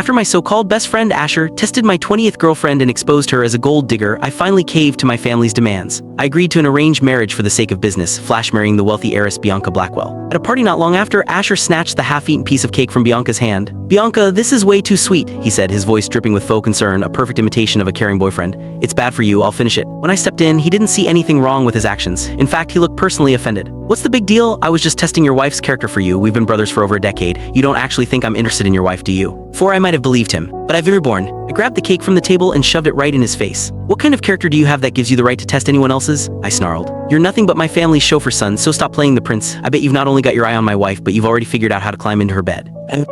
After my so-called best friend Asher tested my 20th girlfriend and exposed her as a gold digger, I finally caved to my family's demands. I agreed to an arranged marriage for the sake of business, flash marrying the wealthy heiress Bianca Blackwell. At a party not long after, Asher snatched the half-eaten piece of cake from Bianca's hand. "Bianca, this is way too sweet," he said, his voice dripping with faux concern, a perfect imitation of a caring boyfriend. "It's bad for you, I'll finish it." When I stepped in, he didn't see anything wrong with his actions. In fact, he looked personally offended. "What's the big deal? I was just testing your wife's character for you. We've been brothers for over a decade. You don't actually think I'm interested in your wife, do you?" Before I might have believed him, but I've been reborn. I grabbed the cake from the table and shoved it right in his face. "What kind of character do you have that gives you the right to test anyone else's?" I snarled. "You're nothing but my family's chauffeur son, so stop playing the prince. I bet you've not only got your eye on my wife, but you've already figured out how to climb into her bed."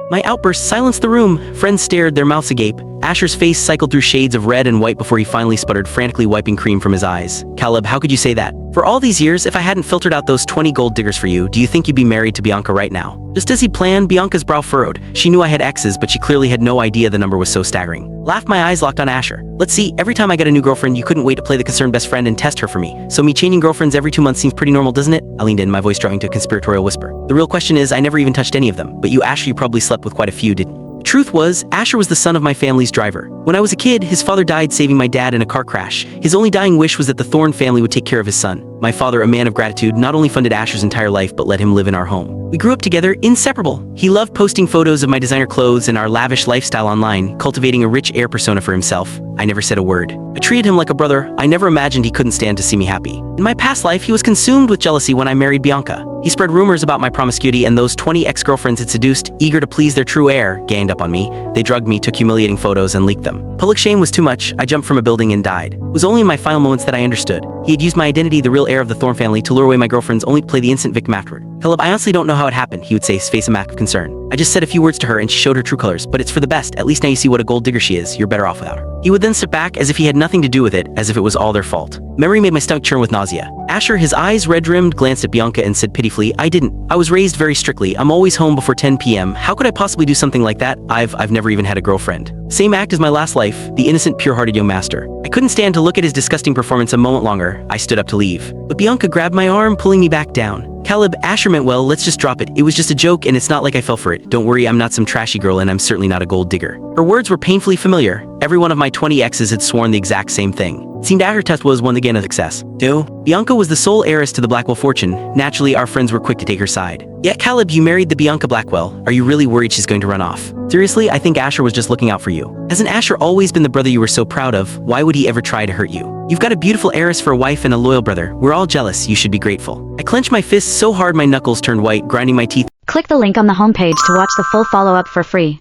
My outburst silenced the room. Friends stared, their mouths agape. Asher's face cycled through shades of red and white before he finally sputtered, frantically wiping cream from his eyes. "Caleb, how could you say that? For all these years, if I hadn't filtered out those 20 gold diggers for you, do you think you'd be married to Bianca right now?" Just as he planned, Bianca's brow furrowed. She knew I had exes, but she clearly had no idea the number was so staggering. Laughed, my eyes locked on Asher. "Let's see, every time I get a new girlfriend, you couldn't wait to play the concerned best friend and test her for me. So me changing girlfriends every 2 months seems pretty normal, doesn't it?" I leaned in, my voice dropping to a conspiratorial whisper. "The real question is, I never even touched any of them. But you, Asher, you probably slept with quite a few, didn't you?" The truth was, Asher was the son of my family's driver. When I was a kid, his father died saving my dad in a car crash. His only dying wish was that the Thorne family would take care of his son. My father, a man of gratitude, not only funded Asher's entire life, but let him live in our home. We grew up together, inseparable. He loved posting photos of my designer clothes and our lavish lifestyle online, cultivating a rich heir persona for himself. I never said a word. I treated him like a brother. I never imagined he couldn't stand to see me happy. In my past life, he was consumed with jealousy when I married Bianca. He spread rumors about my promiscuity, and those 20 ex-girlfriends had seduced, eager to please their true heir, ganged up on me. They drugged me, took humiliating photos, and leaked them. Public shame was too much. I jumped from a building and died. It was only in my final moments that I understood. He had used my identity, the real heir of the Thorne family, to lure away my girlfriends, only to play the innocent victim afterward. "Caleb, I honestly don't know how it happened," he would say, his face a mask of concern. "I just said a few words to her and she showed her true colors, but it's for the best. At least now you see what a gold digger she is. You're better off without her." He would then sit back as if he had nothing to do with it, as if it was all their fault. Memory made my stomach churn with nausea. Asher, his eyes red-rimmed, glanced at Bianca and said pitifully, "I didn't. I was raised very strictly. I'm always home before 10 p.m. How could I possibly do something like that? I've never even had a girlfriend." Same act as my last life, the innocent, pure-hearted young master. I couldn't stand to look at his disgusting performance a moment longer. I stood up to leave. But Bianca grabbed my arm, pulling me back down. "Caleb, Asher meant well, let's just drop it. It was just a joke and it's not like I fell for it. Don't worry, I'm not some trashy girl and I'm certainly not a gold digger." Her words were painfully familiar. Every one of my 20 exes had sworn the exact same thing. It seemed Asher's test was once again a success. Bianca was the sole heiress to the Blackwell fortune. Naturally, our friends were quick to take her side. "Yet, Caleb, you married the Bianca Blackwell. Are you really worried she's going to run off?" "Seriously, I think Asher was just looking out for you. Hasn't Asher always been the brother you were so proud of? Why would he ever try to hurt you? You've got a beautiful heiress for a wife and a loyal brother. We're all jealous. You should be grateful." I clenched my fists so hard my knuckles turned white, grinding my teeth. Click the link on the homepage to watch the full follow-up for free.